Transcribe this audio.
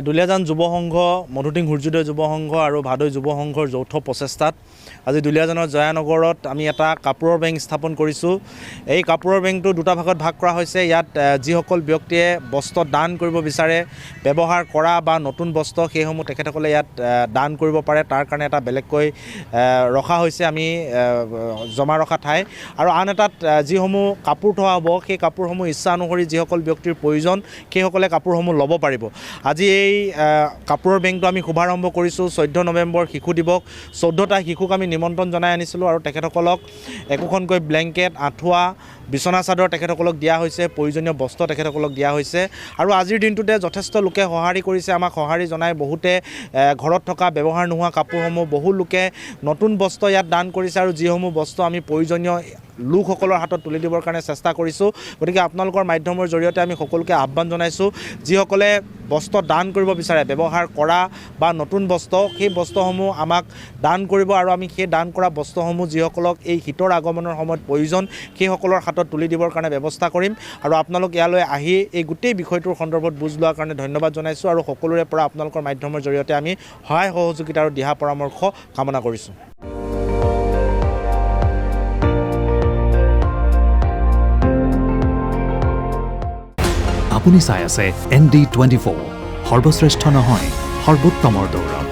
দুলীয়াজান যুৱ সংঘ, মধুটিং সূৰ্যোদয় যুৱ সংঘ আৰু ভাদৈ যুৱ সংঘৰ যৌথ প্ৰচেষ্টাত আজি দুলীয়াজানৰ জয়ানগৰত আমি এটা কাপোৰৰ বেংক স্থাপন কৰিছোঁ। এই কাপোৰৰ বেংকটো দুটা ভাগত ভাগ কৰা হৈছে। ইয়াত যিসকল ব্যক্তিয়ে বস্ত্ৰ দান কৰিব বিচাৰে, ব্যৱহাৰ কৰা বা নতুন বস্ত্ৰ সেইসমূহ তেখেতসকলে ইয়াত দান কৰিব পাৰে, তাৰ কাৰণে এটা বেলেগকৈ ৰখা হৈছে আমি জমা ৰখা ঠাই। আৰু আন এটাত যিসমূহ কাপোৰ থোৱা হ'ব, সেই কাপোৰসমূহ ইচ্ছা অনুসৰি যিসকল ব্যক্তিৰ প্ৰয়োজন সেইসকলে কাপোৰসমূহ ল'ব পাৰিব। আজি এই কাপোৰৰ বেংকটো আমি শুভাৰম্ভ কৰিছোঁ। 14 নৱেম্বৰ শিশু দিৱস, 14টা শিশুক আমি নিমন্ত্ৰণ জনাই আনিছিলোঁ আৰু তেখেতসকলক একোখনকৈ ব্লেংকেট, আঁঠুৱা, বিচনা চাদৰ তেখেতসকলক দিয়া হৈছে, প্ৰয়োজনীয় বস্ত্ৰ তেখেতসকলক দিয়া হৈছে। আৰু আজিৰ দিনটোতে যথেষ্ট লোকে সঁহাৰি কৰিছে, আমাক সঁহাৰি জনাই বহুতে ঘৰত থকা ব্যৱহাৰ নোহোৱা কাপোৰসমূহ, বহু লোকে নতুন বস্ত্ৰ ইয়াত দান কৰিছে আৰু যিসমূহ বস্ত্ৰ আমি প্ৰয়োজনীয় লোকসকলৰ হাতত তুলি দিবৰ কাৰণে চেষ্টা কৰিছোঁ। গতিকে আপোনালোকৰ মাধ্যমৰ জৰিয়তে আমি সকলোকে আহ্বান জনাইছোঁ, যিসকলে বস্ত্ৰ দান কৰিব বিচাৰে, ব্যৱহাৰ কৰা বা নতুন বস্ত্ৰ, সেই বস্ত্ৰসমূহ আমাক দান কৰিব আৰু আমি সেই দান কৰা বস্ত্ৰসমূহ যিসকলক এই শীতৰ আগমনৰ সময়ত প্ৰয়োজন সেইসকলৰ হাতত তুলি দিবৰ কাৰণে ব্যৱস্থা কৰিম। আৰু আপোনালোক ইয়ালৈ আহি এই গোটেই বিষয়টোৰ সন্দৰ্ভত বুজ লোৱাৰ কাৰণে ধন্যবাদ জনাইছোঁ আৰু সকলোৰে পৰা আপোনালোকৰ মাধ্যমৰ জৰিয়তে আমি সহায় সহযোগিতা আৰু দিহা পৰামৰ্শ কামনা কৰিছোঁ। আপুনি চাই আছে ND24, সৰ্বশ্ৰেষ্ঠ নহয়, সৰ্বোত্তমৰ দৌৰ।